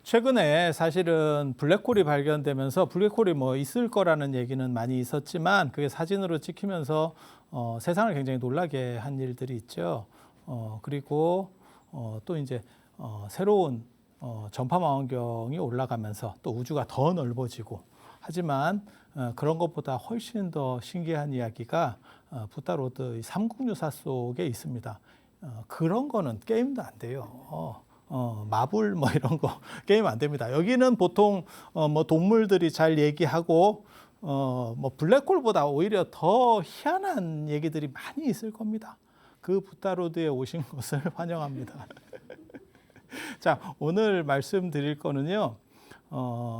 최근에 사실은 블랙홀이 발견되면서 블랙홀이 뭐 있을 거라는 얘기는 많이 있었지만 그게 사진으로 찍히면서 세상을 굉장히 놀라게 한 일들이 있죠. 그리고 또 이제 새로운 전파망원경이 올라가면서 또 우주가 더 넓어지고 하지만 그런 것보다 훨씬 더 신기한 이야기가 부타로드 삼국유사 속에 있습니다. 그런 거는 게임도 안 돼요. 마블 뭐 이런 거 게임 안 됩니다. 여기는 보통 뭐 동물들이 잘 얘기하고 뭐 블랙홀보다 오히려 더 희한한 얘기들이 많이 있을 겁니다. 그 부타로드에 오신 것을 환영합니다. 자, 오늘 말씀드릴 거는요.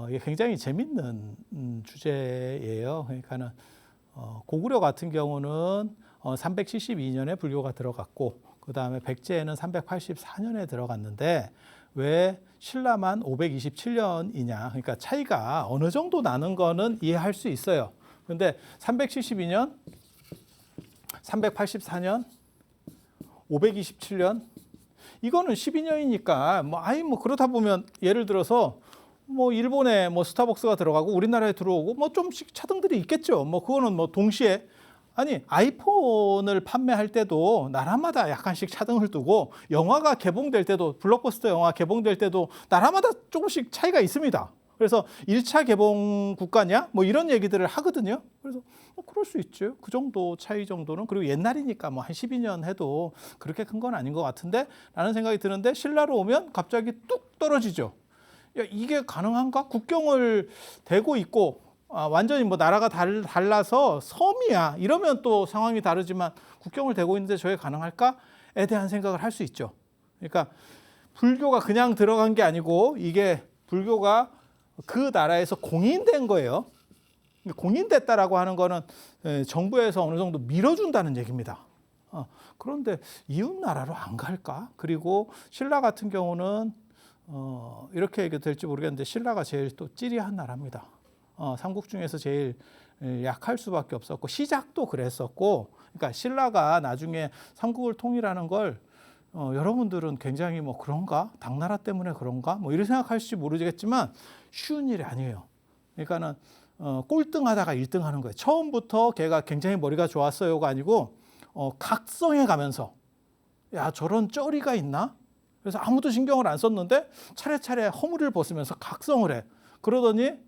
이게 굉장히 재밌는 주제예요. 그러니까는 고구려 같은 경우는 372년에 불교가 들어갔고 그 다음에 백제에는 384년에 들어갔는데 왜 신라만 527년이냐. 그러니까 차이가 어느 정도 나는 거는 이해할 수 있어요. 그런데 372년, 384년, 527년 이거는 12년이니까 뭐 그러다 보면 예를 들어서 뭐 일본에 뭐 스타벅스가 들어가고 우리나라에 들어오고 뭐 좀씩 차등들이 있겠죠. 뭐 그거는 뭐 동시에 아니 아이폰을 판매할 때도 나라마다 약간씩 차등을 두고 영화가 개봉될 때도 블록버스터 영화 개봉될 때도 나라마다 조금씩 차이가 있습니다. 그래서 1차 개봉 국가냐 뭐 이런 얘기들을 하거든요. 그래서 그럴 수 있죠. 그 정도 차이 정도는. 그리고 옛날이니까 뭐 한 12년 해도 그렇게 큰 건 아닌 것 같은데 라는 생각이 드는데 신라로 오면 갑자기 뚝 떨어지죠. 야, 이게 가능한가? 국경을 대고 있고 완전히 뭐 나라가 달라서 섬이야 이러면 또 상황이 다르지만 국경을 대고 있는데 저게 가능할까에 대한 생각을 할 수 있죠. 그러니까 불교가 그냥 들어간 게 아니고 이게 불교가 그 나라에서 공인된 거예요. 공인됐다라고 하는 거는 정부에서 어느 정도 밀어준다는 얘기입니다. 그런데 이웃 나라로 안 갈까? 그리고 신라 같은 경우는 이렇게 얘기될지 모르겠는데 신라가 제일 또 찌리한 나라입니다. 삼국 중에서 제일 약할 수밖에 없었고 시작도 그랬었고 그러니까 신라가 나중에 삼국을 통일하는 걸 여러분들은 굉장히 뭐 그런가? 당나라 때문에 그런가? 뭐 이렇게 생각할지 모르겠지만 쉬운 일이 아니에요. 그러니까는 꼴등하다가 1등 하는 거예요. 처음부터 걔가 굉장히 머리가 좋았어요가 아니고 각성해 가면서 야 저런 쩌리가 있나? 그래서 아무도 신경을 안 썼는데 차례차례 허물을 벗으면서 각성을 해. 그러더니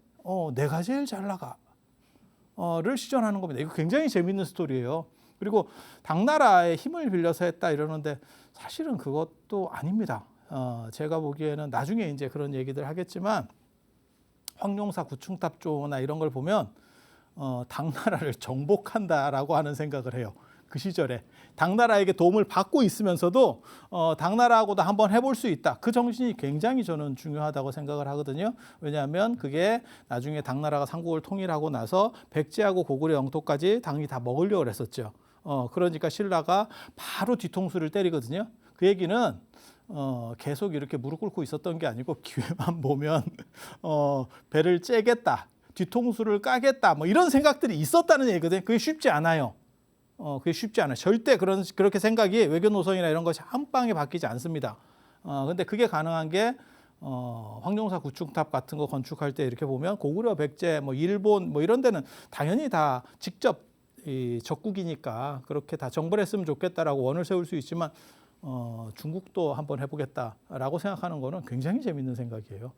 내가 제일 잘 나가를 시전하는 겁니다. 이거 굉장히 재밌는 스토리예요. 그리고 당나라의 힘을 빌려서 했다 이러는데 사실은 그것도 아닙니다. 제가 보기에는 나중에 이제 그런 얘기들 하겠지만 황룡사 구충탑조나 이런 걸 보면 당나라를 정복한다라고 하는 생각을 해요. 그 시절에 당나라에게 도움을 받고 있으면서도 당나라하고도 한번 해볼 수 있다. 그 정신이 굉장히 저는 중요하다고 생각을 하거든요. 왜냐하면 그게 나중에 당나라가 삼국을 통일하고 나서 백제하고 고구려 영토까지 당이 다 먹으려고 했었죠. 그러니까 신라가 바로 뒤통수를 때리거든요. 그 얘기는 계속 이렇게 무릎 꿇고 있었던 게 아니고 기회만 보면 배를 째겠다, 뒤통수를 까겠다, 뭐 이런 생각들이 있었다는 얘기거든요. 그게 쉽지 않아요. 그게 쉽지 않아요. 절대 그렇게 생각이 외교 노선이나 이런 것이 한 방에 바뀌지 않습니다. 근데 그게 가능한 게 황룡사 구충탑 같은 거 건축할 때 이렇게 보면 고구려, 백제, 뭐 일본 뭐 이런 데는 당연히 다 직접 적국이니까 그렇게 다 정벌했으면 좋겠다라고 원을 세울 수 있지만 중국도 한번 해보겠다라고 생각하는 거는 굉장히 재밌는 생각이에요.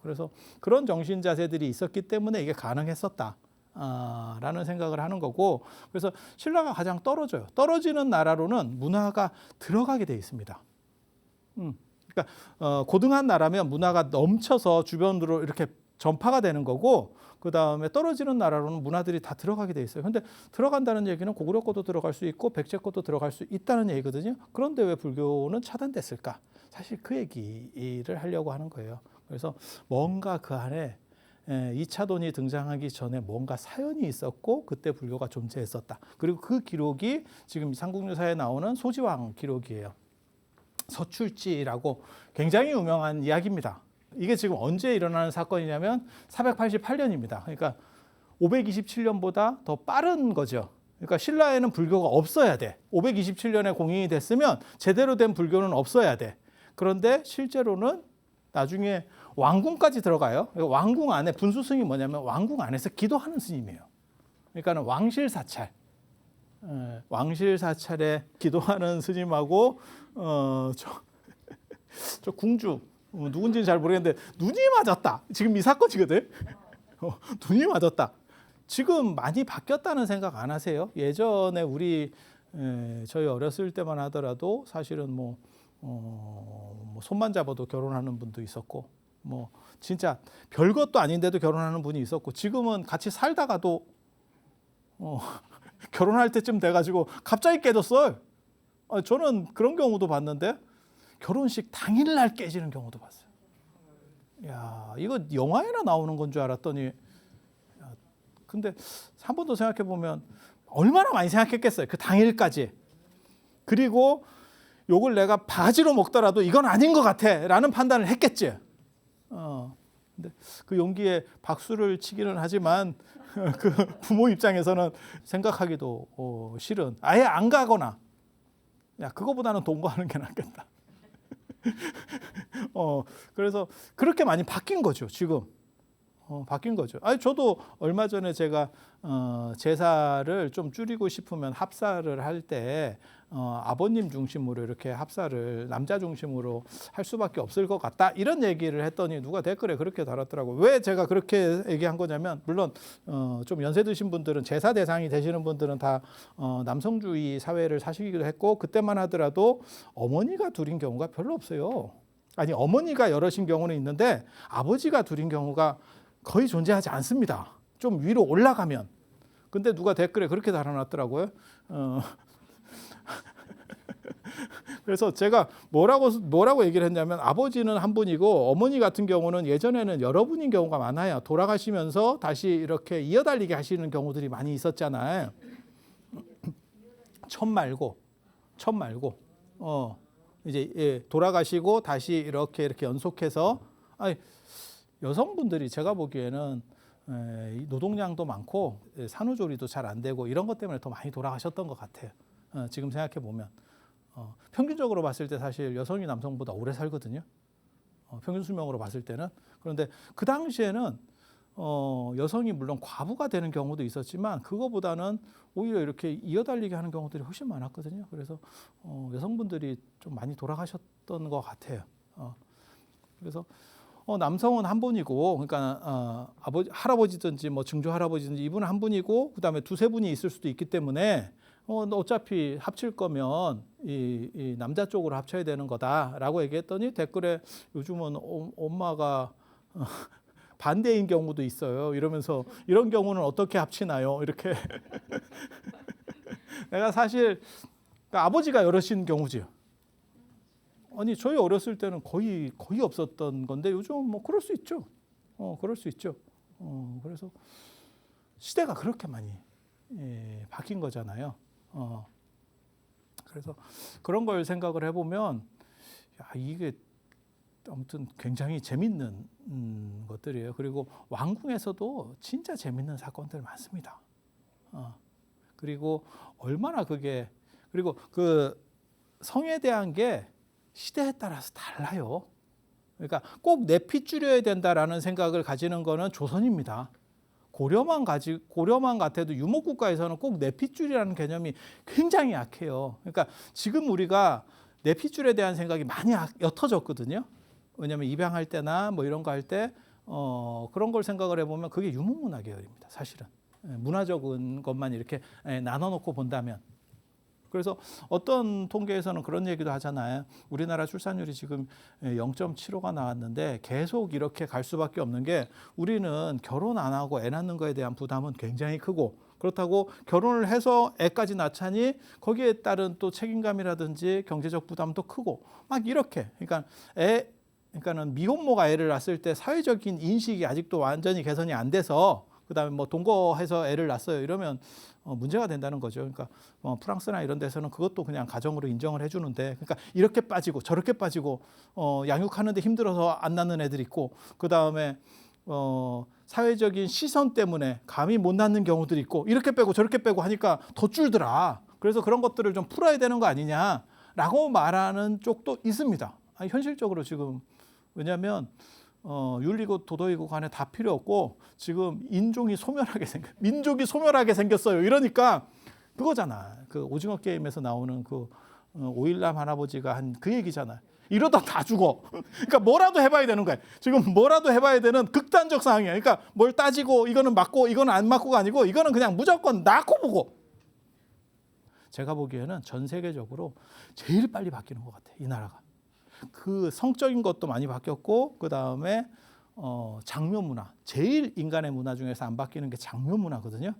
그래서 그런 정신 자세들이 있었기 때문에 이게 가능했었다. 라는 생각을 하는 거고 그래서 신라가 가장 떨어져요. 떨어지는 나라로는 문화가 들어가게 돼 있습니다. 그러니까 고등한 나라면 문화가 넘쳐서 주변으로 이렇게 전파가 되는 거고 그 다음에 떨어지는 나라로는 문화들이 다 들어가게 돼 있어요. 근데 들어간다는 얘기는 고구려 것도 들어갈 수 있고 백제 것도 들어갈 수 있다는 얘기거든요. 그런데 왜 불교는 차단됐을까? 사실 그 얘기를 하려고 하는 거예요. 그래서 뭔가 그 안에 2차돈이 등장하기 전에 뭔가 사연이 있었고 그때 불교가 존재했었다. 그리고 그 기록이 지금 삼국유사에 나오는 소지왕 기록이에요. 서출지라고 굉장히 유명한 이야기입니다. 이게 지금 언제 일어나는 사건이냐면 488년입니다. 그러니까 527년보다 더 빠른 거죠. 그러니까 신라에는 불교가 없어야 돼. 527년에 공인이 됐으면 제대로 된 불교는 없어야 돼. 그런데 실제로는 나중에 왕궁까지 들어가요. 왕궁 안에 분수승이 뭐냐면 왕궁 안에서 기도하는 스님이에요. 그러니까는 왕실 사찰. 왕실 사찰에 기도하는 스님하고 저 궁주 누군지는 잘 모르겠는데 눈이 맞았다. 지금 이 사건이거든. 눈이 맞았다. 지금 많이 바뀌었다는 생각 안 하세요? 예전에 저희 어렸을 때만 하더라도 사실은 뭐 손만 잡아도 결혼하는 분도 있었고 뭐 진짜 별것도 아닌데도 결혼하는 분이 있었고 지금은 같이 살다가도 결혼할 때쯤 돼가지고 갑자기 깨졌어요. 저는 그런 경우도 봤는데 결혼식 당일날 깨지는 경우도 봤어요. 야, 이거 영화에나 나오는 건 줄 알았더니 근데 한 번 더 생각해 보면 얼마나 많이 생각했겠어요. 그 당일까지. 그리고 요걸 내가 바가지로 먹더라도 이건 아닌 것 같아라는 판단을 했겠지. 근데 그 용기에 박수를 치기는 하지만 그 부모 입장에서는 생각하기도 싫은. 아예 안 가거나. 야, 그거보다는 동거하는 게 낫겠다. 그래서 그렇게 많이 바뀐 거죠, 지금. 바뀐 거죠. 아니, 저도 얼마 전에 제가 제사를 좀 줄이고 싶으면 합사를 할 때 아버님 중심으로 이렇게 합사를 남자 중심으로 할 수밖에 없을 것 같다 이런 얘기를 했더니 누가 댓글에 그렇게 달았더라고요. 왜 제가 그렇게 얘기한 거냐면 물론 좀 연세 드신 분들은 제사 대상이 되시는 분들은 다 남성주의 사회를 사시기도 했고 그때만 하더라도 어머니가 둘인 경우가 별로 없어요. 아니 어머니가 여럿인 경우는 있는데 아버지가 둘인 경우가 거의 존재하지 않습니다. 좀 위로 올라가면. 근데 누가 댓글에 그렇게 달아놨더라고요. 그래서 제가 뭐라고 얘기를 했냐면 아버지는 한 분이고 어머니 같은 경우는 예전에는 여러 분인 경우가 많아요. 돌아가시면서 다시 이렇게 이어달리게 하시는 경우들이 많이 있었잖아요. 천 말고 이제 돌아가시고 다시 이렇게 연속해서 여성분들이 제가 보기에는 노동량도 많고 산후조리도 잘 안 되고 이런 것 때문에 더 많이 돌아가셨던 것 같아요. 지금 생각해 보면 평균적으로 봤을 때 사실 여성이 남성보다 오래 살거든요. 평균 수명으로 봤을 때는. 그런데 그 당시에는 여성이 물론 과부가 되는 경우도 있었지만 그거보다는 오히려 이렇게 이어달리게 하는 경우들이 훨씬 많았거든요. 그래서 여성분들이 좀 많이 돌아가셨던 것 같아요. 그래서 남성은 한 분이고, 그러니까 할아버지든지 뭐 증조 할아버지든지 이분은 한 분이고, 그다음에 두세 분이 있을 수도 있기 때문에 어차피 합칠 거면 이 남자 쪽으로 합쳐야 되는 거다라고 얘기했더니 댓글에 요즘은 엄마가 반대인 경우도 있어요. 이러면서 이런 경우는 어떻게 합치나요? 이렇게 내가 사실 그러니까 아버지가 여럿인 경우지요. 아니 저희 어렸을 때는 거의 없었던 건데 요즘 뭐 그럴 수 있죠. 그럴 수 있죠. 그래서 시대가 그렇게 많이 바뀐 거잖아요. 그래서 그런 걸 생각을 해보면 이게 아무튼 굉장히 재밌는 것들이에요. 그리고 왕궁에서도 진짜 재밌는 사건들 많습니다. 그리고 얼마나 그리고 그 성에 대한 게 시대에 따라서 달라요. 그러니까 꼭 내 피 줄여야 된다라는 생각을 가지는 거는 조선입니다. 고려만 같아도 유목국가에서는 꼭 내 핏줄이라는 개념이 굉장히 약해요. 그러니까 지금 우리가 내 핏줄에 대한 생각이 많이 옅어졌거든요. 왜냐하면 입양할 때나 뭐 이런 거 할 때 그런 걸 생각을 해보면 그게 유목문화 계열입니다. 사실은 문화적인 것만 이렇게 나눠놓고 본다면. 그래서 어떤 통계에서는 그런 얘기도 하잖아요. 우리나라 출산율이 지금 0.75가 나왔는데 계속 이렇게 갈 수밖에 없는 게 우리는 결혼 안 하고 애 낳는 거에 대한 부담은 굉장히 크고 그렇다고 결혼을 해서 애까지 낳자니 거기에 따른 또 책임감이라든지 경제적 부담도 크고 막 이렇게 그러니까는 미혼모가 애를 낳았을 때 사회적인 인식이 아직도 완전히 개선이 안 돼서 그다음에 뭐 동거해서 애를 낳았어요 이러면 문제가 된다는 거죠. 그러니까 프랑스나 이런 데서는 그것도 그냥 가정으로 인정을 해주는데, 그러니까 이렇게 빠지고 저렇게 빠지고 양육하는데 힘들어서 안 낳는 애들 있고, 그 다음에 사회적인 시선 때문에 감히 못 낳는 경우들이 있고, 이렇게 빼고 저렇게 빼고 하니까 더 줄더라. 그래서 그런 것들을 좀 풀어야 되는 거 아니냐라고 말하는 쪽도 있습니다. 현실적으로 지금 왜냐하면 윤리고 도덕이고 간에 다 필요 없고 지금 인종이 소멸하게 민족이 소멸하게 생겼어요. 이러니까 그거잖아. 그 오징어 게임에서 나오는 그 오일남 할아버지가 한 그 얘기잖아. 이러다 다 죽어. 그러니까 뭐라도 해봐야 되는 거야. 지금 뭐라도 해봐야 되는 극단적 상황이야. 그러니까 뭘 따지고 이거는 맞고 이거는 안 맞고가 아니고 이거는 그냥 무조건 낳고 보고. 제가 보기에는 전 세계적으로 제일 빨리 바뀌는 것 같아. 이 나라가. 그 성적인 것도 많이 바뀌었고 그 다음에 장묘 문화. 제일 인간의 문화 중에서 안 바뀌는 게 장묘 문화거든요.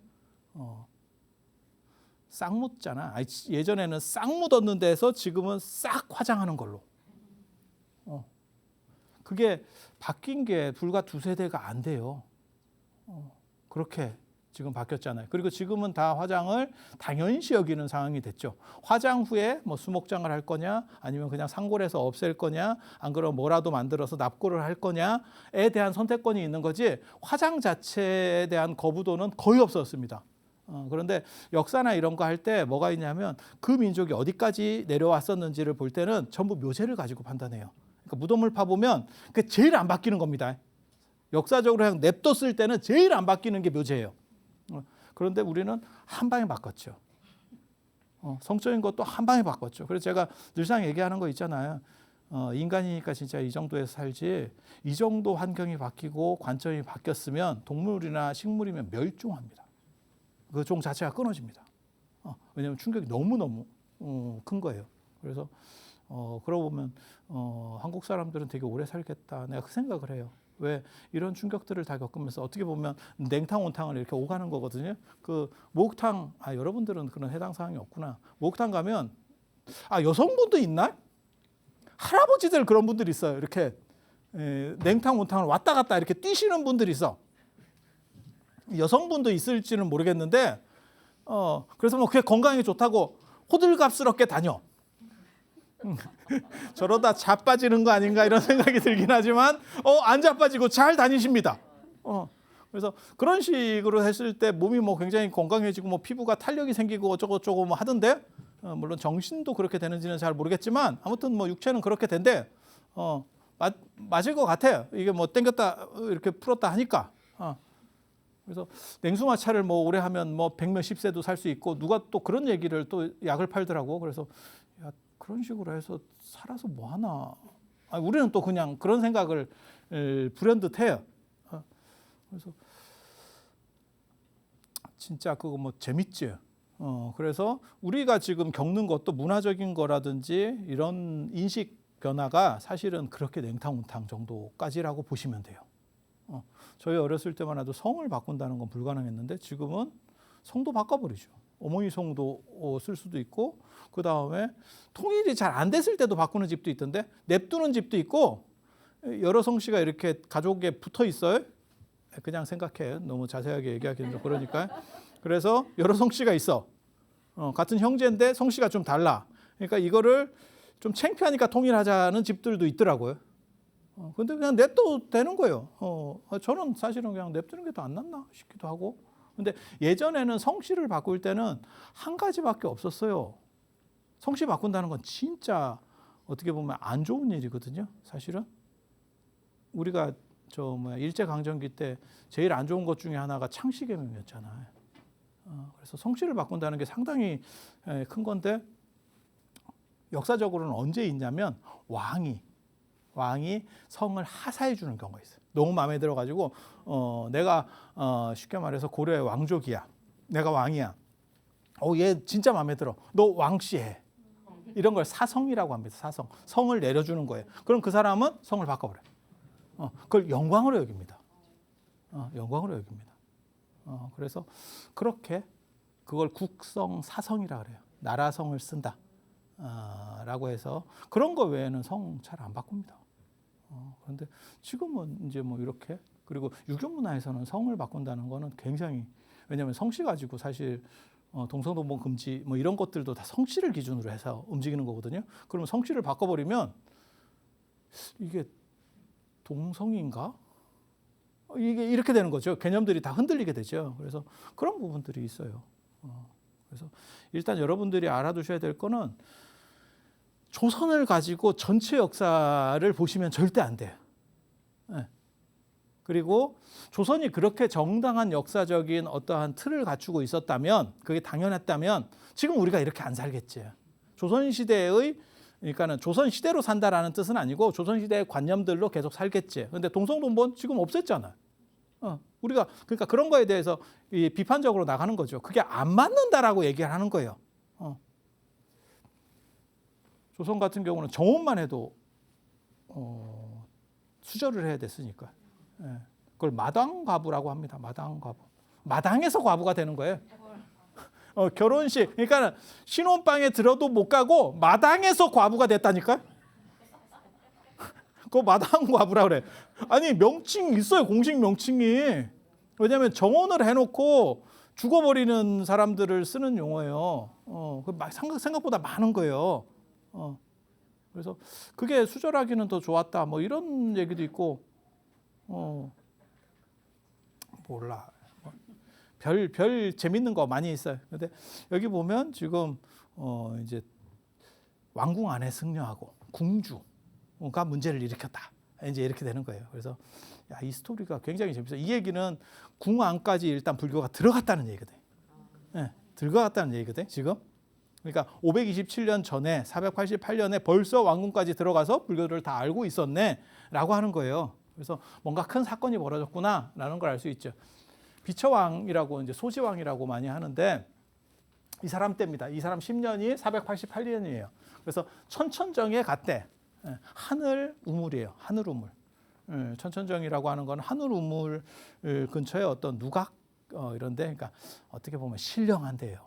싹 묻잖아. 예전에는 싹 묻었는 데서 지금은 싹 화장하는 걸로. 그게 바뀐 게 불과 두세 대가 안 돼요. 그렇게 지금 바뀌었잖아요. 그리고 지금은 다 화장을 당연시 여기는 상황이 됐죠. 화장 후에 뭐 수목장을 할 거냐 아니면 그냥 상골에서 없앨 거냐 안 그러면 뭐라도 만들어서 납고를 할 거냐에 대한 선택권이 있는 거지 화장 자체에 대한 거부도는 거의 없었습니다. 그런데 역사나 이런 거 할 때 뭐가 있냐면 그 민족이 어디까지 내려왔었는지를 볼 때는 전부 묘제를 가지고 판단해요. 그러니까 무덤을 파보면 그게 제일 안 바뀌는 겁니다. 역사적으로 그냥 냅뒀을 때는 제일 안 바뀌는 게 묘제예요. 그런데 우리는 한 방에 바꿨죠. 성적인 것도 한 방에 바꿨죠. 그래서 제가 늘상 얘기하는 거 있잖아요. 인간이니까 진짜 이 정도에서 살지 이 정도 환경이 바뀌고 관점이 바뀌었으면 동물이나 식물이면 멸종합니다. 그 종 자체가 끊어집니다. 왜냐하면 충격이 너무너무 큰 거예요. 그래서 그러고 보면 한국 사람들은 되게 오래 살겠다. 내가 그 생각을 해요. 왜 이런 충격들을 다 겪으면서 어떻게 보면 냉탕 온탕을 이렇게 오가는 거거든요. 그 목욕탕 여러분들은 그런 해당 사항이 없구나. 목욕탕 가면 여성분도 있나? 할아버지들 그런 분들이 있어요. 이렇게 냉탕 온탕을 왔다 갔다 이렇게 뛰시는 분들이 있어. 여성분도 있을지는 모르겠는데 그래서 뭐 그게 건강에 좋다고 호들갑스럽게 다녀. 저러다 자빠지는 거 아닌가 이런 생각이 들긴 하지만 안 자빠지고 잘 다니십니다. 그래서 그런 식으로 했을 때 몸이 뭐 굉장히 건강해지고 뭐 피부가 탄력이 생기고 어쩌고저쩌고 뭐 하던데 물론 정신도 그렇게 되는지는 잘 모르겠지만 아무튼 뭐 육체는 그렇게 된대. 맞을 것 같아요. 이게 뭐 당겼다 이렇게 풀었다 하니까. 그래서 냉수마찰을 뭐 오래 하면 뭐 100몇십 세도 살 수 있고 누가 또 그런 얘기를 또 약을 팔더라고. 그래서 야, 그런 식으로 해서 살아서 뭐 하나. 우리는 또 그냥 그런 생각을 불현듯 해요. 그래서 진짜 그거 뭐 재밌지. 그래서 우리가 지금 겪는 것도 문화적인 거라든지 이런 인식 변화가 사실은 그렇게 냉탕온탕 정도까지라고 보시면 돼요. 저희 어렸을 때만 해도 성을 바꾼다는 건 불가능했는데 지금은 성도 바꿔버리죠. 어머니 성도 쓸 수도 있고 그 다음에 통일이 잘 안 됐을 때도 바꾸는 집도 있던데 냅두는 집도 있고 여러 성씨가 이렇게 가족에 붙어 있어요. 그냥 생각해. 너무 자세하게 얘기하기는 좀 그러니까. 그래서 여러 성씨가 있어. 같은 형제인데 성씨가 좀 달라. 그러니까 이거를 좀 창피하니까 통일하자는 집들도 있더라고요. 근데 그냥 냅둬도 되는 거예요. 저는 사실은 그냥 냅두는 게 더 안 낫나 싶기도 하고. 근데 예전에는 성씨를 바꿀 때는 한 가지밖에 없었어요. 성씨 바꾼다는 건 진짜 어떻게 보면 안 좋은 일이거든요. 사실은 우리가 일제강점기 때 제일 안 좋은 것 중에 하나가 창씨개명이었잖아요. 그래서 성씨를 바꾼다는 게 상당히 큰 건데 역사적으로는 언제 있냐면 왕이 성을 하사해 주는 경우가 있어요. 너무 마음에 들어가지고 내가 쉽게 말해서 고려의 왕족이야. 내가 왕이야. 얘 진짜 마음에 들어. 너 왕씨 해. 이런 걸 사성이라고 합니다. 사성. 성을 내려주는 거예요. 그럼 그 사람은 성을 바꿔버려요. 그걸 영광으로 여깁니다. 영광으로 여깁니다. 그래서 그렇게 그걸 국성 사성이라 그래요. 나라성을 쓴다. 라고 해서 그런 거 외에는 성 잘 안 바꿉니다. 그런데 지금은 이제 뭐 이렇게 그리고 유교 문화에서는 성을 바꾼다는 거는 굉장히 왜냐하면 성씨 가지고 사실 동서동본 금지 뭐 이런 것들도 다 성씨를 기준으로 해서 움직이는 거거든요. 그러면 성씨를 바꿔버리면 이게 동성인가? 이게 이렇게 되는 거죠. 개념들이 다 흔들리게 되죠. 그래서 그런 부분들이 있어요. 그래서 일단 여러분들이 알아두셔야 될 거는 조선을 가지고 전체 역사를 보시면 절대 안 돼요. 그리고 조선이 그렇게 정당한 역사적인 어떠한 틀을 갖추고 있었다면, 그게 당연했다면 지금 우리가 이렇게 안 살겠지. 조선시대의, 그러니까는 조선시대로 산다라는 뜻은 아니고 조선시대의 관념들로 계속 살겠지. 근데 동성동본 지금 없앴잖아. 우리가 그러니까 그런 거에 대해서 비판적으로 나가는 거죠. 그게 안 맞는다라고 얘기를 하는 거예요. 조선 같은 경우는 정원만 해도 수절을 해야 됐으니까. 그걸 마당과부라고 합니다. 마당과부. 마당에서 과부가 되는 거예요. 결혼식, 그러니까 신혼방에 들어도 못 가고 마당에서 과부가 됐다니까. 그거 마당과부라 그래. 아니 명칭 있어요. 공식 명칭이. 왜냐하면 정혼을 해놓고 죽어버리는 사람들을 쓰는 용어예요. 생각보다 많은 거예요. 그래서 그게 수절하기는 더 좋았다. 뭐 이런 얘기도 있고, 몰라. 별 재밌는 거 많이 있어요. 근데 여기 보면 지금 이제 왕궁 안에 승려하고 궁주가 문제를 일으켰다. 이제 이렇게 되는 거예요. 그래서 야, 이 스토리가 굉장히 재밌어요. 이 얘기는 궁 안까지 일단 불교가 들어갔다는 얘기거든. 들어갔다는 얘기거든. 지금. 그러니까 527년 전에 488년에 벌써 왕궁까지 들어가서 불교를 다 알고 있었네라고 하는 거예요. 그래서 뭔가 큰 사건이 벌어졌구나라는 걸 알 수 있죠. 비처왕이라고 이제 소지왕이라고 많이 하는데 이 사람 때입니다. 이 사람 10년이 488년이에요. 그래서 천천정에 갔대. 하늘 우물이에요. 하늘 우물. 천천정이라고 하는 건 하늘 우물 근처에 어떤 누각 이런데, 그러니까 어떻게 보면 신령한데요.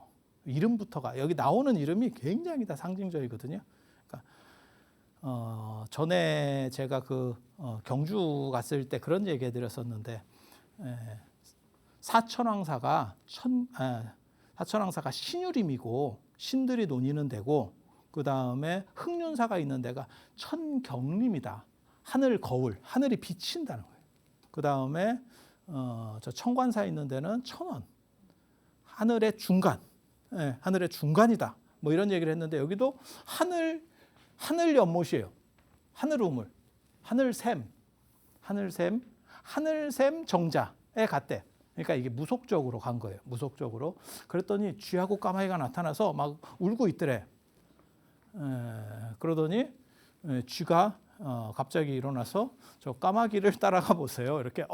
이름부터가 여기 나오는 이름이 굉장히 다 상징적이거든요. 그러니까 전에 제가 경주 갔을 때 그런 얘기 해드렸었는데, 사천왕사가 신유림이고 신들이 논의는 데고, 그 다음에 흑륜사가 있는 데가 천경림이다. 하늘 거울, 하늘이 비친다는 거예요. 그 다음에 저 청관사 있는 데는 천원, 하늘의 중간, 하늘의 중간이다. 뭐 이런 얘기를 했는데 여기도 하늘 연못이에요. 하늘 우물, 하늘샘 정자에 갔대. 그러니까 이게 무속적으로 간 거예요. 무속적으로. 그랬더니 쥐하고 까마귀가 나타나서 막 울고 있더래. 그러더니 쥐가 갑자기 일어나서 저 까마귀를 따라가 보세요. 이렇게.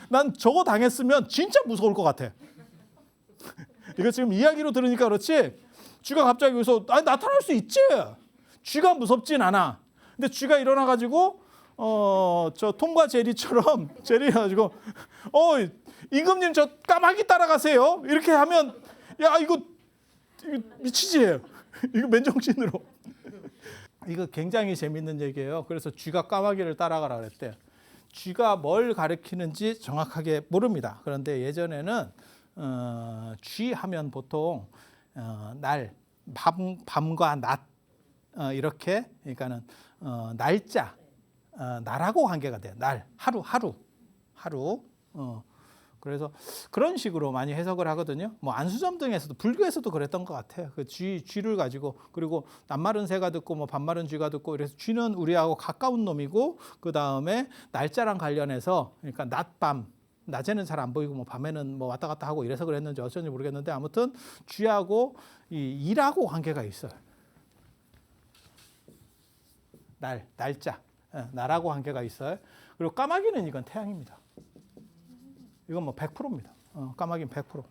난 저거 당했으면 진짜 무서울 것 같아. 이거 지금 이야기로 들으니까 그렇지. 쥐가 갑자기 여기서 나타날 수 있지. 쥐가 무섭진 않아. 근데 쥐가 일어나가지고 저 톰과 제리처럼 제리해가지고 임금님 저 까마귀 따라가세요. 이렇게 하면 야 이거 미치지. 이거 맨정신으로. 이거 굉장히 재밌는 얘기예요. 그래서 쥐가 까마귀를 따라가라 그랬대. 쥐가 뭘 가리키는지 정확하게 모릅니다. 그런데 예전에는 쥐 하면 보통 밤과 낮 이렇게, 그러니까는 날짜, 날하고 관계가 돼요. 날, 하루. 그래서 그런 식으로 많이 해석을 하거든요. 뭐 안수점 등에서도, 불교에서도 그랬던 것 같아요. 그 쥐를 가지고, 그리고 낯마른 새가 듣고 뭐 밤마른 쥐가 듣고, 그래서 쥐는 우리하고 가까운 놈이고, 그 다음에 날짜랑 관련해서, 그러니까 낮밤, 낮에는 잘 안 보이고 뭐 밤에는 뭐 왔다 갔다 하고 이래서 그랬는지 어쩐지 모르겠는데, 아무튼 쥐하고 이 일하고 관계가 있어요. 날짜, 날하고 관계가 있어요. 그리고 까마귀는 이건 태양입니다. 이건 뭐 100%입니다. 까마귀는 100%.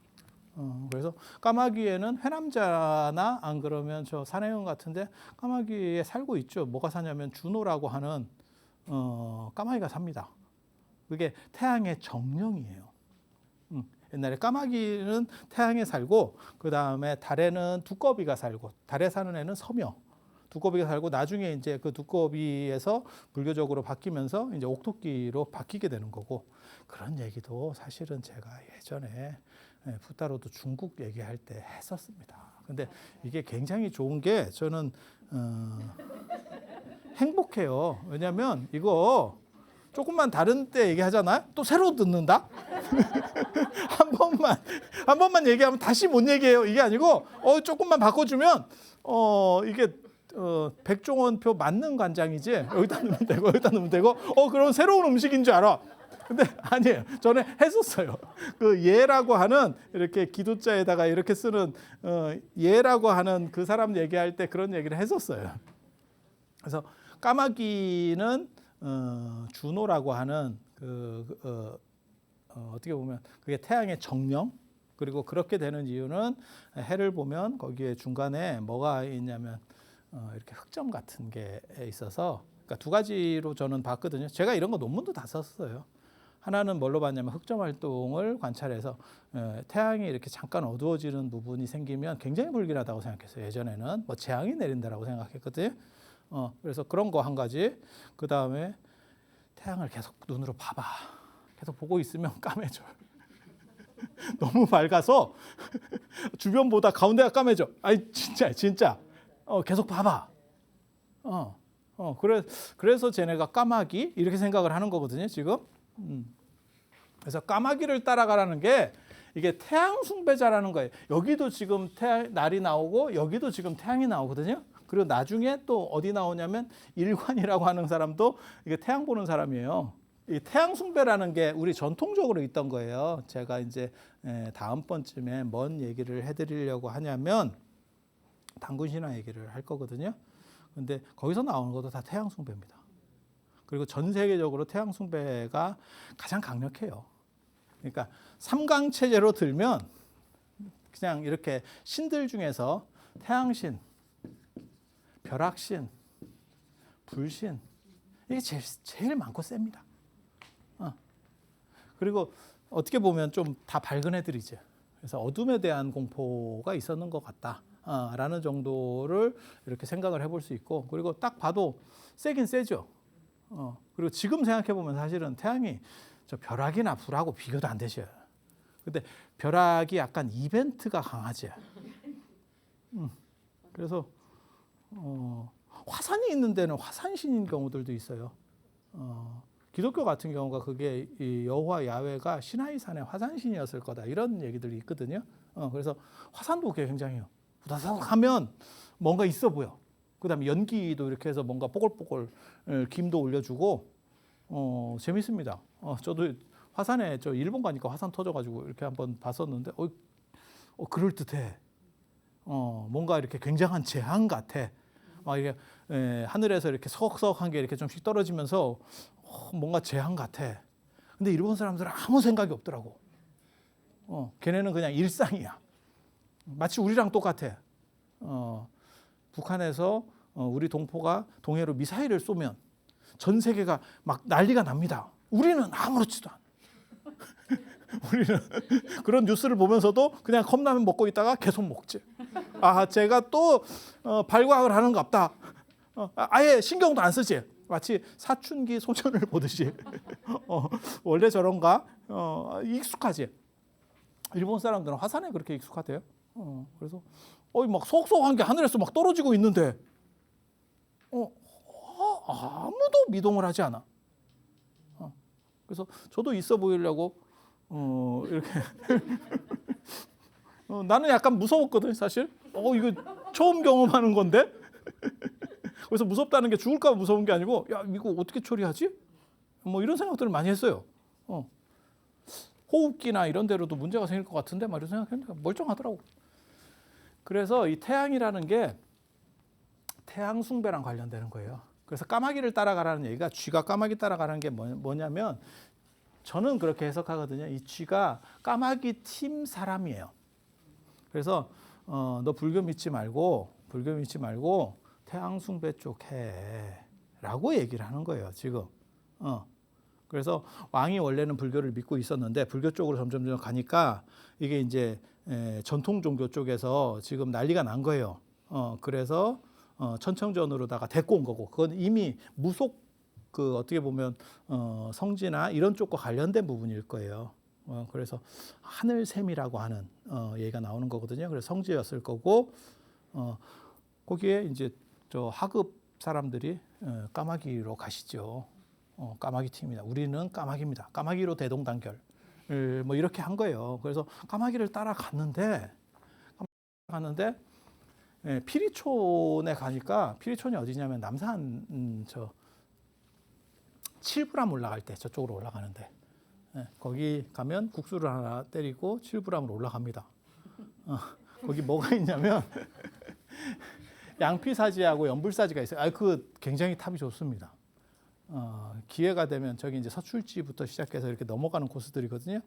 그래서 까마귀에는 회남자나 안 그러면 저 산해영 같은데 까마귀에 살고 있죠. 뭐가 사냐면 준호라고 하는 까마귀가 삽니다. 그게 태양의 정령이에요. 옛날에 까마귀는 태양에 살고, 그 다음에 달에는 두꺼비가 살고, 달에 사는 애는 섬여. 두꺼비가 살고, 나중에 이제 그 두꺼비에서 불교적으로 바뀌면서 이제 옥토끼로 바뀌게 되는 거고, 그런 얘기도 사실은 제가 예전에 붓다로도 중국 얘기할 때 했었습니다. 근데 이게 굉장히 좋은 게 저는 행복해요. 왜냐면 이거 조금만 다른 때 얘기하잖아요. 또 새로 듣는다. 한 번만 얘기하면 다시 못 얘기해요. 이게 아니고 조금만 바꿔주면 이게 백종원표 맞는 간장이지. 여기다 넣으면 되고 여기다 넣으면 되고 그럼 새로운 음식인 줄 알아. 근데 아니에요. 저는 했었어요. 그 예라고 하는 이렇게 기도자에다가 이렇게 쓰는 예라고 하는 그 사람 얘기할 때 그런 얘기를 했었어요. 그래서 까마귀는 주노라고 하는 어떻게 보면 그게 태양의 정령, 그리고 그렇게 되는 이유는 해를 보면 거기에 중간에 뭐가 있냐면 이렇게 흑점 같은 게 있어서, 그러니까 두 가지로 저는 봤거든요. 제가 이런 거 논문도 다 썼어요. 하나는 뭘로 봤냐면 흑점 활동을 관찰해서 태양이 이렇게 잠깐 어두워지는 부분이 생기면 굉장히 불길하다고 생각했어요. 예전에는 뭐 재앙이 내린다라고 생각했거든요. 그래서 그런 거 한 가지. 그 다음에 태양을 계속 눈으로 봐봐. 계속 보고 있으면 까매져요. 너무 밝아서 주변보다 가운데가 까매져. 아니 진짜. 계속 봐봐. 그래서 쟤네가 까마귀 이렇게 생각을 하는 거거든요, 지금. 그래서 까마귀를 따라가라는 게 이게 태양 숭배자라는 거예요. 여기도 지금 날이 나오고 여기도 지금 태양이 나오거든요. 그리고 나중에 또 어디 나오냐면 일관이라고 하는 사람도 이게 태양 보는 사람이에요. 이 태양 숭배라는 게 우리 전통적으로 있던 거예요. 제가 이제 다음번쯤에 뭔 얘기를 해드리려고 하냐면 단군 신화 얘기를 할 거거든요. 근데 거기서 나오는 것도 다 태양 숭배입니다. 그리고 전 세계적으로 태양 숭배가 가장 강력해요. 그러니까 삼강 체제로 들면 그냥 이렇게 신들 중에서 태양신, 벼락신, 불신, 이게 제일 많고 셉니다. 그리고 어떻게 보면 좀 다 밝은 애들이죠. 그래서 어둠에 대한 공포가 있었는 것 같다. 라는 정도를 이렇게 생각을 해볼 수 있고, 그리고 딱 봐도 세긴 세죠. 그리고 지금 생각해보면 사실은 태양이 저 벼락이나 불하고 비교도 안 되셔요. 근데 벼락이 약간 이벤트가 강하지. 그래서 화산이 있는 데는 화산신인 경우들도 있어요. 기독교 같은 경우가 그게 이 여호와 야훼가 시나이 산의 화산신이었을 거다, 이런 얘기들이 있거든요. 그래서 화산도 굉장히 후다닥 하면 뭔가 있어 보여. 그다음에 연기도 이렇게 해서 뭔가 뽀글뽀글 김도 올려주고 재밌습니다. 저도 화산에 저 일본 가니까 화산 터져가지고 이렇게 한번 봤었는데 그럴듯해. 뭔가 이렇게 굉장한 재앙 같아. 막 이게 하늘에서 이렇게 서걱서걱한 게 이렇게 좀씩 떨어지면서 뭔가 재앙 같아. 근데 일본 사람들은 아무 생각이 없더라고. 걔네는 그냥 일상이야. 마치 우리랑 똑같아. 북한에서 우리 동포가 동해로 미사일을 쏘면 전 세계가 막 난리가 납니다. 우리는 아무렇지도 않아. 우리는 그런 뉴스를 보면서도 그냥 컵라면 먹고 있다가 계속 먹지. 제가 또 발광을 하는갑다. 아예 신경도 안 쓰지. 마치 사춘기 소년을 보듯이. 원래 저런가? 익숙하지. 일본 사람들은 화산에 그렇게 익숙하대요. 그래서 막 속속한 게 하늘에서 막 떨어지고 있는데 아무도 미동을 하지 않아. 그래서 저도 있어 보이려고 이렇게 나는 약간 무서웠거든, 사실. 이거 처음 경험하는 건데. 그래서 무섭다는 게 죽을까 봐 무서운 게 아니고, 야, 이거 어떻게 처리하지? 뭐 이런 생각들을 많이 했어요. 호흡기나 이런 데로도 문제가 생길 것 같은데 막 이런 생각했는데 멀쩡하더라고. 그래서 이 태양이라는 게 태양 숭배랑 관련되는 거예요. 그래서 까마귀를 따라가라는 얘기가, 쥐가 까마귀 따라가라는 게 뭐냐면, 저는 그렇게 해석하거든요. 이 쥐가 까마귀 팀 사람이에요. 그래서 너 불교 믿지 말고 태양 숭배 쪽 해라고 얘기를 하는 거예요, 지금. 그래서 왕이 원래는 불교를 믿고 있었는데 불교 쪽으로 점점 가니까 이게 이제 전통 종교 쪽에서 지금 난리가 난 거예요. 그래서 천청전으로다가 데리고 온 거고, 그건 이미 무속 어떻게 보면 성지나 이런 쪽과 관련된 부분일 거예요. 그래서 하늘샘이라고 하는 얘기가 나오는 거거든요. 그래서 성지였을 거고, 거기에 이제 저 하급 사람들이 까마귀로 가시죠. 까마귀 팀이다. 우리는 까마귀입니다. 까마귀로 대동단결. 뭐 이렇게 한 거예요. 그래서 까마귀를 따라갔는데 피리촌에 가니까, 피리촌이 어디냐면 남산 저 칠부람 올라갈 때 저쪽으로 올라가는데, 거기 가면 국수를 하나 때리고 7불암으로 올라갑니다. 거기 뭐가 있냐면 양피사지하고 연불사지가 있어요. 그 굉장히 탑이 좋습니다. 기회가 되면 저기 이제 서출지부터 시작해서 이렇게 넘어가는 코스들이거든요.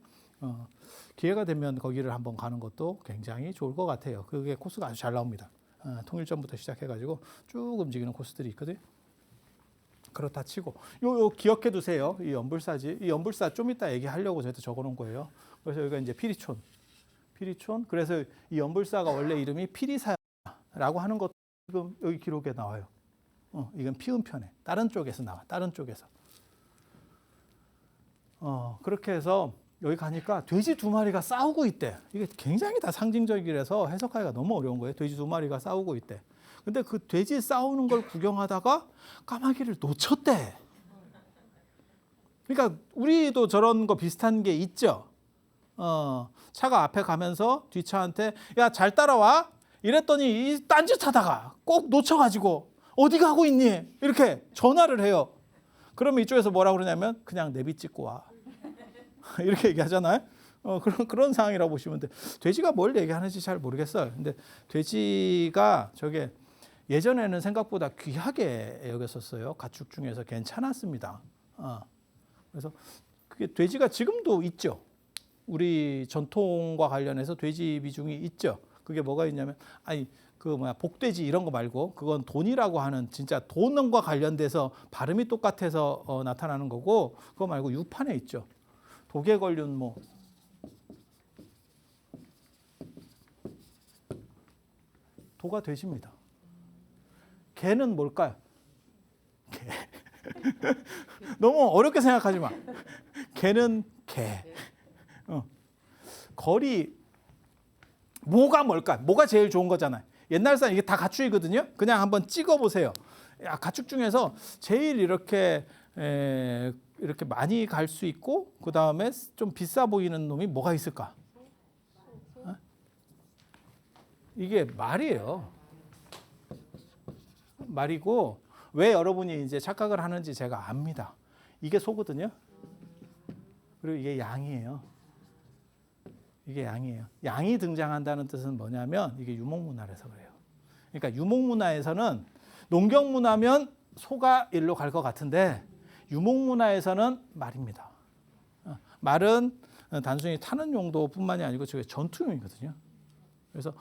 기회가 되면 거기를 한번 가는 것도 굉장히 좋을 것 같아요. 그게 코스가 아주 잘 나옵니다. 통일점부터 시작해가지고 쭉 움직이는 코스들이 있거든요. 그렇다 치고 요 기억해 두세요. 이 연불사지, 이 연불사 좀 이따 얘기하려고 저희도 적어놓은 거예요. 그래서 여기가 이제 피리촌. 그래서 이 연불사가 원래 이름이 피리사라고 하는 것도 지금 여기 기록에 나와요. 이건 피음편에 다른 쪽에서 나와. 다른 쪽에서. 그렇게 해서 여기 가니까 돼지 2마리가 싸우고 있대. 이게 굉장히 다 상징적이라서 해석하기가 너무 어려운 거예요. 돼지 2마리가 싸우고 있대. 근데 그 돼지 싸우는 걸 구경하다가 까마귀를 놓쳤대. 그러니까 우리도 저런 거 비슷한 게 있죠. 차가 앞에 가면서 뒷차한테 야, 잘 따라와. 이랬더니 이 딴짓하다가 꼭 놓쳐가지고 어디 가고 있니? 이렇게 전화를 해요. 그러면 이쪽에서 뭐라고 그러냐면 그냥 내비 찍고 와. 이렇게 얘기하잖아요. 그런 상황이라고 보시면 돼. 돼지가 뭘 얘기하는지 잘 모르겠어요. 근데 돼지가 저게 예전에는 생각보다 귀하게 여겼었어요. 가축 중에서 괜찮았습니다. 그래서 그게 돼지가 지금도 있죠. 우리 전통과 관련해서 돼지 비중이 있죠. 그게 뭐가 있냐면 복돼지 이런 거 말고 그건 돈이라고 하는 진짜 돈과 관련돼서 발음이 똑같아서 나타나는 거고, 그거 말고 유판에 있죠. 독에 걸린 도가 돼지입니다. 개는 뭘까요? 개. 너무 어렵게 생각하지 마. 개는 개. 거리 뭐가 뭘까? 뭐가 제일 좋은 거잖아요. 옛날 사람 이게 다 가축이거든요. 그냥 한번 찍어보세요. 가축 중에서 제일 이렇게 많이 갈 수 있고 그 다음에 좀 비싸 보이는 놈이 뭐가 있을까? 이게 말이에요. 말이고 왜 여러분이 이제 착각을 하는지 제가 압니다. 이게 소거든요. 그리고 이게 양이에요. 이게 양이에요. 양이 등장한다는 뜻은 뭐냐면 이게 유목문화라서 그래요. 그러니까 유목문화에서는 농경문화면 소가 일로 갈 것 같은데 유목문화에서는 말입니다. 말은 단순히 타는 용도뿐만이 아니고 저게 전투용이거든요. 그래서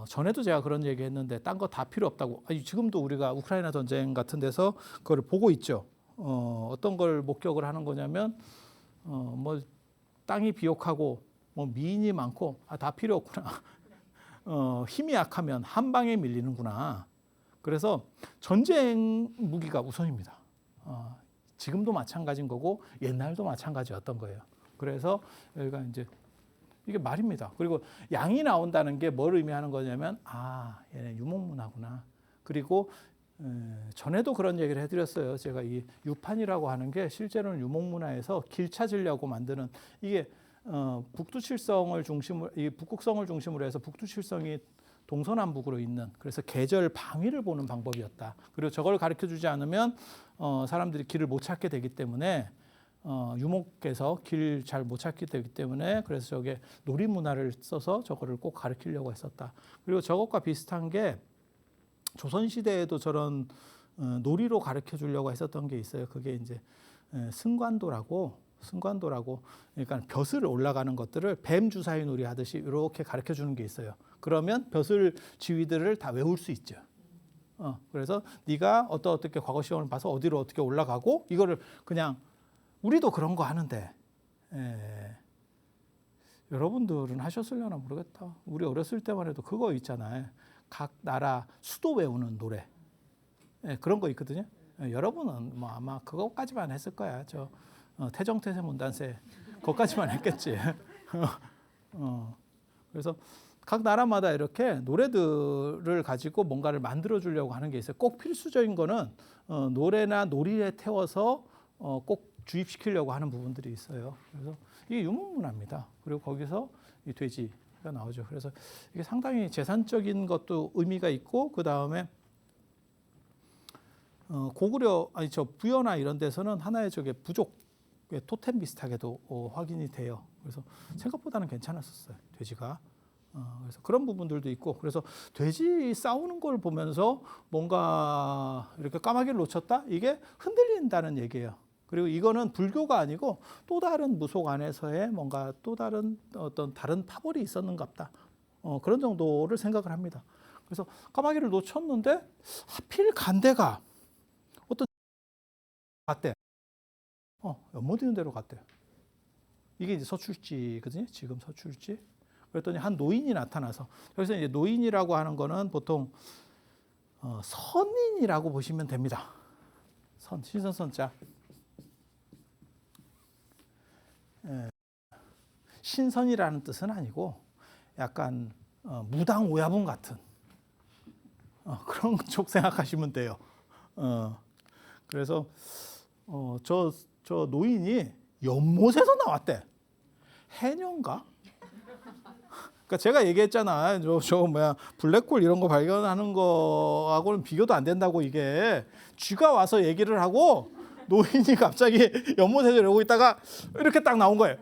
전에도 제가 그런 얘기 했는데 딴 거 다 필요 없다고. 지금도 우리가 우크라이나 전쟁 같은 데서 그걸 보고 있죠. 어떤 걸 목격을 하는 거냐면 땅이 비옥하고 미인이 많고 다 필요 없구나. 힘이 약하면 한 방에 밀리는구나. 그래서 전쟁 무기가 우선입니다. 지금도 마찬가지인 거고 옛날도 마찬가지였던 거예요. 그래서 여기가 이제 이게 말입니다. 그리고 양이 나온다는 게 뭘 의미하는 거냐면 얘네 유목문화구나. 그리고 전에도 그런 얘기를 해드렸어요. 제가 이 유판이라고 하는 게 실제로는 유목문화에서 길 찾으려고 만드는 이게 북두칠성을 중심으로 이 북극성을 중심으로 해서 북두칠성이 동서남북으로 있는, 그래서 계절 방위를 보는 방법이었다. 그리고 저걸 가르쳐주지 않으면 사람들이 길을 못 찾게 되기 때문에 유목에서 길 잘 못 찾게 되기 때문에 그래서 저게 놀이 문화를 써서 저거를 꼭 가르치려고 했었다. 그리고 저것과 비슷한 게 조선 시대에도 저런 놀이로 가르쳐 주려고 했었던 게 있어요. 그게 이제 승관도라고 그러니까 벼슬 올라가는 것들을 뱀 주사위 놀이 하듯이 이렇게 가르쳐 주는 게 있어요. 그러면 벼슬 지위들을 다 외울 수 있죠. 그래서 네가 어떻게 과거 시험을 봐서 어디로 어떻게 올라가고 이거를 그냥 우리도 그런 거 하는데 여러분들은 하셨으려나 모르겠다. 우리 어렸을 때만 해도 그거 있잖아요. 각 나라 수도 외우는 노래. 그런 거 있거든요. 여러분은 아마 그거까지만 했을 거야. 태정태세 문단세 그것까지만 했겠지. 그래서 각 나라마다 이렇게 노래들을 가지고 뭔가를 만들어 주려고 하는 게 있어요. 꼭 필수적인 거는 노래나 놀이에 태워서 꼭 주입시키려고 하는 부분들이 있어요. 그래서 이게 유목문화입니다. 그리고 거기서 이 돼지가 나오죠. 그래서 이게 상당히 재산적인 것도 의미가 있고 그 다음에 고구려 부여나 이런 데서는 하나의 저게 부족 꽤 토템 비슷하게도 확인이 돼요. 그래서 생각보다는 괜찮았었어요, 돼지가. 그래서 그런 부분들도 있고, 그래서 돼지 싸우는 걸 보면서 뭔가 이렇게 까마귀를 놓쳤다? 이게 흔들린다는 얘기예요. 그리고 이거는 불교가 아니고 또 다른 무속 안에서의 뭔가 또 다른 어떤 다른 파벌이 있었는갑다. 그런 정도를 생각을 합니다. 그래서 까마귀를 놓쳤는데 하필 간대가 어떤 갔대. 연못 있는 데로 갔대. 이게 이제 서출지거든요. 지금 서출지. 그랬더니 한 노인이 나타나서, 여기서 이제 노인이라고 하는 거는 보통 선인이라고 보시면 됩니다. 신선선자. 신선이라는 뜻은 아니고 약간 무당오야분 같은 그런 쪽 생각하시면 돼요. 그래서 저 노인이 연못에서 나왔대. 해녀인가? 그러니까 제가 얘기했잖아. 저 뭐야 블랙홀 이런 거 발견하는 거하고는 비교도 안 된다고. 이게 쥐가 와서 얘기를 하고 노인이 갑자기 연못에서 이러고 있다가 이렇게 딱 나온 거예요.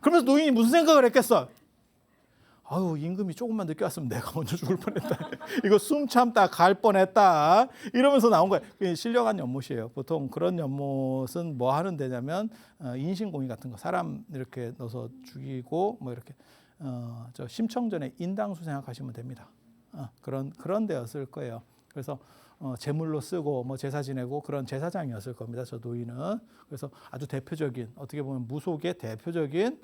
그러면서 노인이 무슨 생각을 했겠어? 아유, 임금이 조금만 늦게 왔으면 내가 먼저 죽을 뻔했다. 이거 숨 참다 갈 뻔했다. 이러면서 나온 거예요. 그게 신령한 연못이에요. 보통 그런 연못은 뭐 하는 데냐면 인신공의 같은 거, 사람 이렇게 넣어서 죽이고 뭐 이렇게 저 심청전에 인당수 생각하시면 됩니다. 그런 데였을 거예요. 그래서 제물로 쓰고 뭐 제사 지내고 그런 제사장이었을 겁니다. 저 노인은. 그래서 아주 대표적인, 어떻게 보면 무속의 대표적인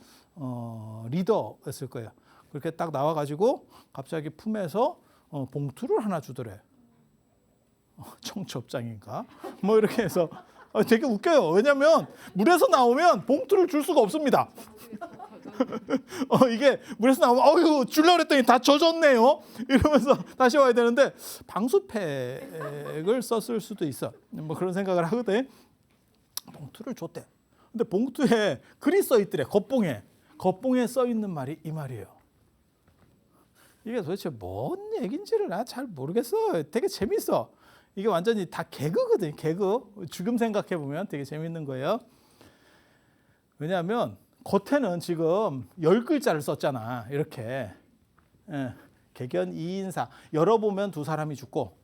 리더였을 거예요. 그렇게 딱 나와가지고 갑자기 품에서 봉투를 하나 주더래. 청첩장인가? 뭐 이렇게 해서 되게 웃겨요. 왜냐하면 물에서 나오면 봉투를 줄 수가 없습니다. 이게 물에서 나오면 이거 주려고 그랬더니 다 젖었네요. 이러면서 다시 와야 되는데 방수팩을 썼을 수도 있어. 뭐 그런 생각을 하거든. 봉투를 줬대. 근데 봉투에 글이 써 있더래. 겉봉에 써 있는 말이 이 말이에요. 이게 도대체 뭔 얘긴지를 나 잘 모르겠어. 되게 재밌어. 이게 완전히 다 개그거든. 개그. 지금 생각해 보면 되게 재밌는 거예요. 왜냐하면 겉에는 지금 10글자를 썼잖아. 이렇게. 개견 2인사. 열어보면 2사람이 죽고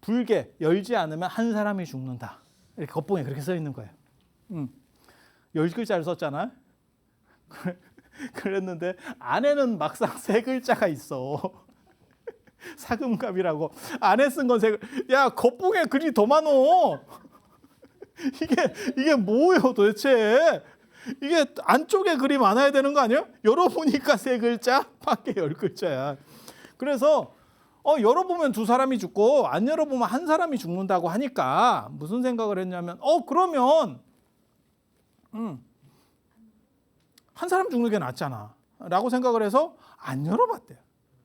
불개 열지 않으면 1사람이 죽는다. 이렇게 겉봉에 그렇게 써 있는 거예요. 10글자를 썼잖아. 그랬는데 안에는 막상 3글자가 있어. 사금갑이라고. 안에 쓴 건 야, 겉봉에 글이 더 많어. 이게 뭐예요 도대체? 이게 안쪽에 글이 많아야 되는 거 아니에요? 열어보니까 3글자, 밖에 10글자야. 그래서 열어보면 2사람이 죽고 안 열어보면 1사람이 죽는다고 하니까 무슨 생각을 했냐면 그러면 1사람 죽는 게 낫잖아 라고 생각을 해서 안 열어봤대요.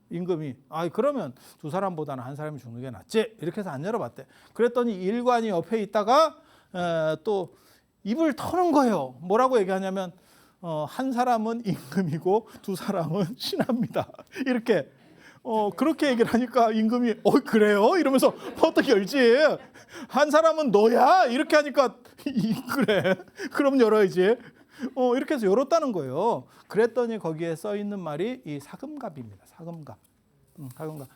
임금이 그러면 2사람보다는 1사람이 죽는 게 낫지, 이렇게 해서 안 열어봤대. 그랬더니 일관이 옆에 있다가 또 입을 터는 거예요. 뭐라고 얘기하냐면 1사람은 임금이고 2사람은 신하입니다. 이렇게 그렇게 얘기를 하니까 임금이 그래요? 이러면서 어떻게 열지? 1사람은 너야? 이렇게 하니까 그래, 그럼 열어야지. 이렇게 해서 열었다는 거예요. 그랬더니 거기에 써 있는 말이 이 사금갑입니다. 사금갑. 사금갑.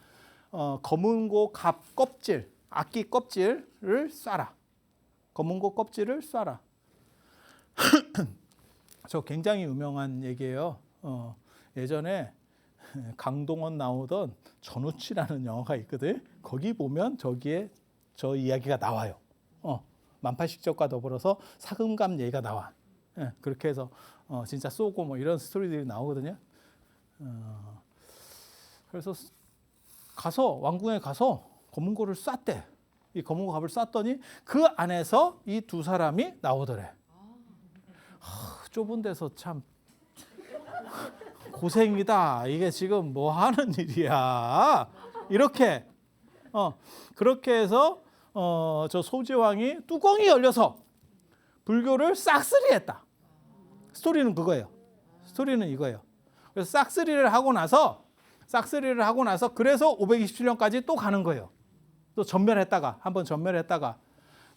검은고 갑 껍질, 악기 껍질을 쏴라. 검은고 껍질을 쏴라. 저 굉장히 유명한 얘기예요. 예전에 강동원 나오던 전우치라는 영화가 있거든. 거기 보면 저기에 저 이야기가 나와요. 만팔식적과 더불어서 사금갑 얘기가 나와. 그렇게 해서 진짜 쏘고 뭐 이런 스토리들이 나오거든요. 그래서 왕궁에 가서 검은고를 쐈대. 이 검은고 갑을 쐈더니 그 안에서 이 2사람이 나오더래. 좁은 데서 참 고생이다. 이게 지금 뭐 하는 일이야. 이렇게 그렇게 해서 저 소지왕이 뚜껑이 열려서 불교를 싹쓸이했다. 스토리는 그거예요. 스토리는 이거예요. 그래서 싹쓸이를 하고 나서 그래서 527년까지 또 가는 거예요. 또 한번 전멸했다가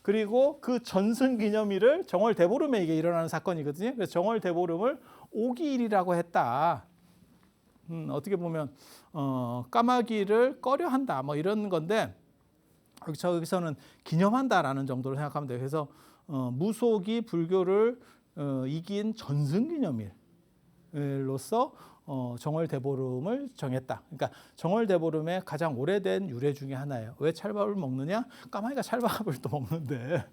그리고 그 전승기념일을 정월대보름에 이게 일어나는 사건이거든요. 그래서 정월대보름을 오기일이라고 했다. 어떻게 보면 까마귀를 꺼려한다 뭐 이런 건데 여기서는 기념한다라는 정도로 생각하면 돼요. 그래서 무속이 불교를 이긴 전승기념일로서 정월대보름을 정했다. 그러니까 정월대보름의 가장 오래된 유래 중에 하나예요. 왜 찰밥을 먹느냐? 까마귀가 찰밥을 또 먹는데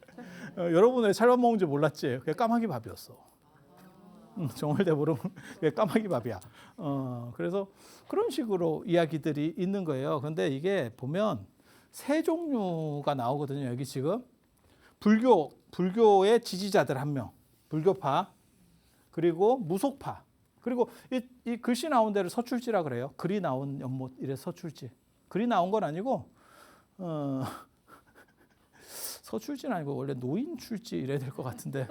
여러분 왜 찰밥 먹는 줄 몰랐지? 그게 까마귀 밥이었어. 정월대보름 그게 까마귀 밥이야. 그래서 그런 식으로 이야기들이 있는 거예요. 근데 이게 보면 세 종류가 나오거든요. 여기 지금 불교의 지지자들 한 명, 불교파, 그리고 무속파, 그리고 이 글씨 나온 데를 서출지라 그래요. 글이 나온 연못 이래 서출지. 글이 나온 건 아니고 서출지는 아니고 원래 노인출지 이래야 될 것 같은데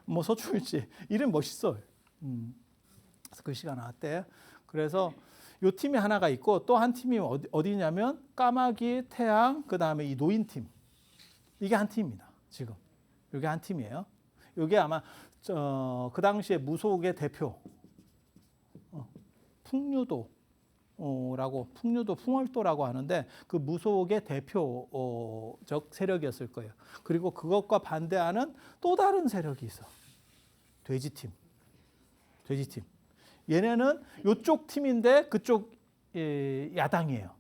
뭐 서출지 이름 멋있어. 그래서 글씨가 나왔대. 그래서 요 팀이 하나가 있고 또 한 팀이 어디냐면 까마귀, 태양, 그 다음에 이 노인팀. 이게 한 팀입니다. 지금 이게 한 팀이에요. 이게 아마 그 당시에 무속의 대표 풍류도 풍월도라고 하는데 그 무속의 대표적 세력이었을 거예요. 그리고 그것과 반대하는 또 다른 세력이 있어. 돼지팀. 얘네는 이쪽 팀인데 그쪽 야당이에요.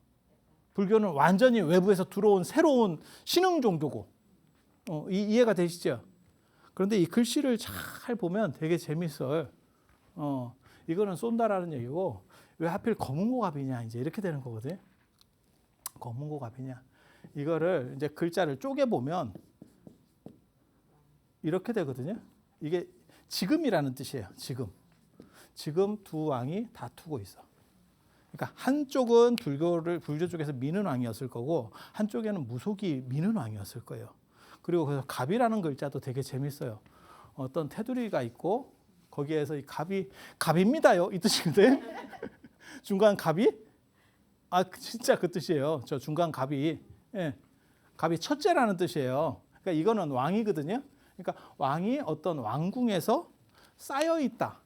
불교는 완전히 외부에서 들어온 새로운 신흥 종교고 이해가 되시죠? 그런데 이 글씨를 잘 보면 되게 재밌어요. 이거는 쏜다라는 얘기고 왜 하필 검은고갑이냐 이제 이렇게 되는 거거든. 검은고갑이냐 이거를 이제 글자를 쪼개 보면 이렇게 되거든요. 이게 지금이라는 뜻이에요. 지금 두 왕이 다투고 있어. 그러니까 한쪽은 불교 쪽에서 미는 왕이었을 거고 한쪽에는 무속이 미는 왕이었을 거예요. 그리고 그래서 갑이라는 글자도 되게 재밌어요. 어떤 테두리가 있고 거기에서 이 갑입니다요 이 뜻인데 중간 갑이 진짜 그 뜻이에요. 저 중간 갑이 갑이 첫째라는 뜻이에요. 그러니까 이거는 왕이거든요. 그러니까 왕이 어떤 왕궁에서 쌓여 있다.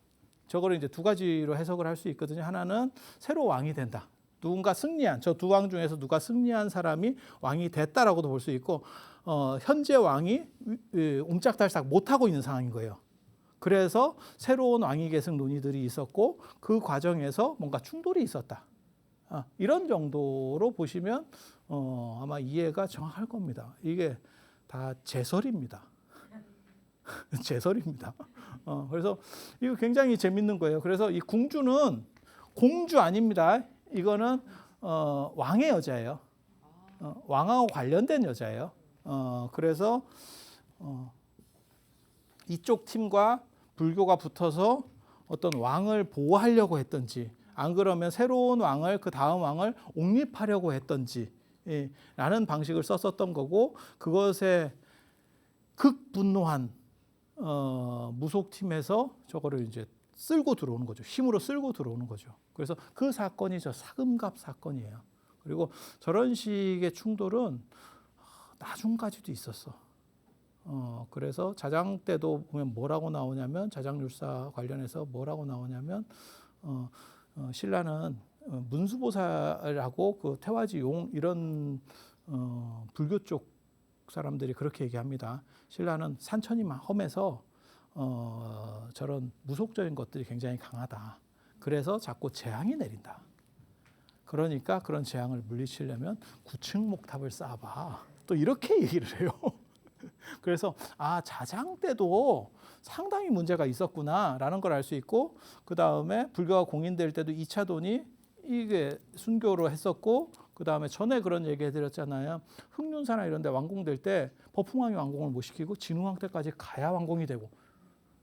저거를 이제 두 가지로 해석을 할 수 있거든요. 하나는 새로 왕이 된다. 누군가 승리한 저 두 왕 중에서 누가 승리한 사람이 왕이 됐다라고도 볼 수 있고 현재 왕이 옴짝달싹 못하고 있는 상황인 거예요. 그래서 새로운 왕위 계승 논의들이 있었고 그 과정에서 뭔가 충돌이 있었다. 이런 정도로 보시면 아마 이해가 정확할 겁니다. 이게 다 제설입니다. 제설입니다. 그래서 이거 굉장히 재밌는 거예요. 그래서 이 궁주는 공주 아닙니다. 이거는 왕의 여자예요. 왕하고 관련된 여자예요. 그래서 이쪽 팀과 불교가 붙어서 어떤 왕을 보호하려고 했던지 안 그러면 새로운 왕을 그 다음 왕을 옹립하려고 했던지 라는 방식을 썼었던 거고 그것에 극분노한 무속팀에서 저거를 이제 쓸고 들어오는 거죠. 힘으로 쓸고 들어오는 거죠. 그래서 그 사건이 저 사금갑 사건이에요. 그리고 저런 식의 충돌은 나중까지도 있었어. 그래서 자장 때도 보면 뭐라고 나오냐면 자장율사 관련해서 뭐라고 나오냐면 신라는 문수보살하고 그 태화지용 이런 불교 쪽 사람들이 그렇게 얘기합니다. 신라는 산천이 험해서 저런 무속적인 것들이 굉장히 강하다. 그래서 자꾸 재앙이 내린다. 그러니까 그런 재앙을 물리치려면 9층 목탑을 쌓아봐. 또 이렇게 얘기를 해요. 그래서 자장 때도 상당히 문제가 있었구나라는 걸 알 수 있고 그 다음에 불교가 공인될 때도 이차돈이 이게 순교로 했었고 그 다음에 전에 그런 얘기 해드렸잖아요. 흑륜사나 이런 데 완공될 때 법흥왕이 완공을 못 시키고 진흥왕 때까지 가야 완공이 되고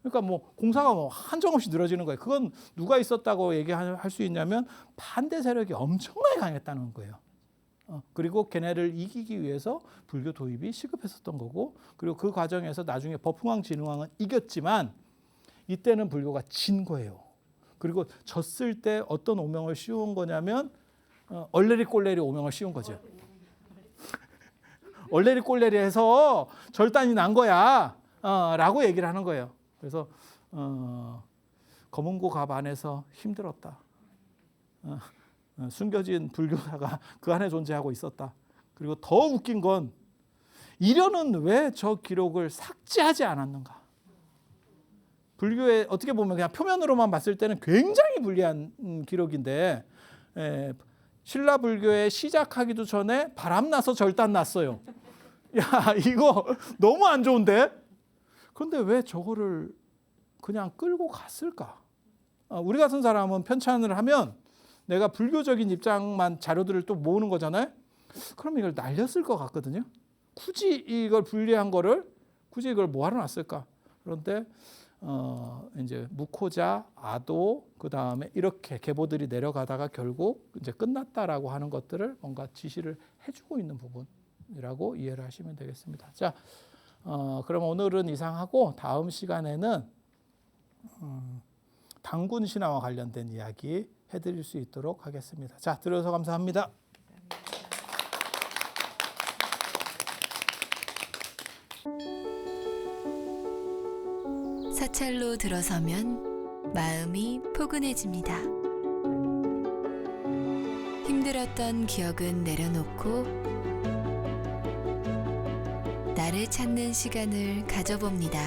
그러니까 뭐 공사가 뭐 한정없이 늘어지는 거예요. 그건 누가 있었다고 얘기할 수 있냐면 반대 세력이 엄청나게 강했다는 거예요. 그리고 걔네를 이기기 위해서 불교 도입이 시급했었던 거고 그리고 그 과정에서 나중에 법흥왕 진흥왕은 이겼지만 이때는 불교가 진 거예요. 그리고 졌을 때 어떤 오명을 씌운 거냐면 얼레리 꼴레리 오명을 씌운 거죠. 얼레리 꼴레리 해서 절단이 난 거야. 라고 얘기를 하는 거예요. 그래서 검은고 갑 안에서 힘들었다. 숨겨진 불교사가 그 안에 존재하고 있었다. 그리고 더 웃긴 건 이련은 왜 저 기록을 삭제하지 않았는가? 불교에 어떻게 보면 그냥 표면으로만 봤을 때는 굉장히 불리한 기록인데 신라 불교에 시작하기도 전에 바람 나서 절단 났어요. 야, 이거 너무 안 좋은데? 그런데 왜 저거를 그냥 끌고 갔을까? 우리 같은 사람은 편찬을 하면 내가 불교적인 입장만 자료들을 또 모으는 거잖아요. 그럼 이걸 날렸을 것 같거든요. 굳이 이걸 분리한 거를 굳이 이걸 뭐하러 놨을까? 그런데 이제 무코자, 아도 그 다음에 이렇게 계보들이 내려가다가 결국 이제 끝났다라고 하는 것들을 뭔가 지시를 해주고 있는 부분이라고 이해를 하시면 되겠습니다. 자, 그럼 오늘은 이상하고 다음 시간에는 당군 신화와 관련된 이야기 해드릴 수 있도록 하겠습니다. 자, 들어서 감사합니다. 사찰로 들어서면 마음이 포근해집니다. 힘들었던 기억은 내려놓고 나를 찾는 시간을 가져봅니다.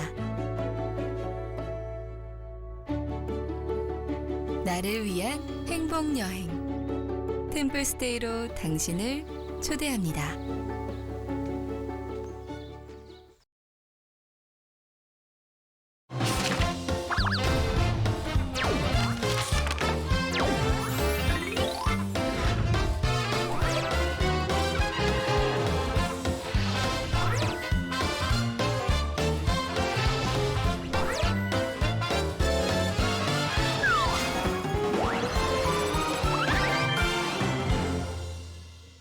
나를 위한 행복 여행 템플스테이로 당신을 초대합니다.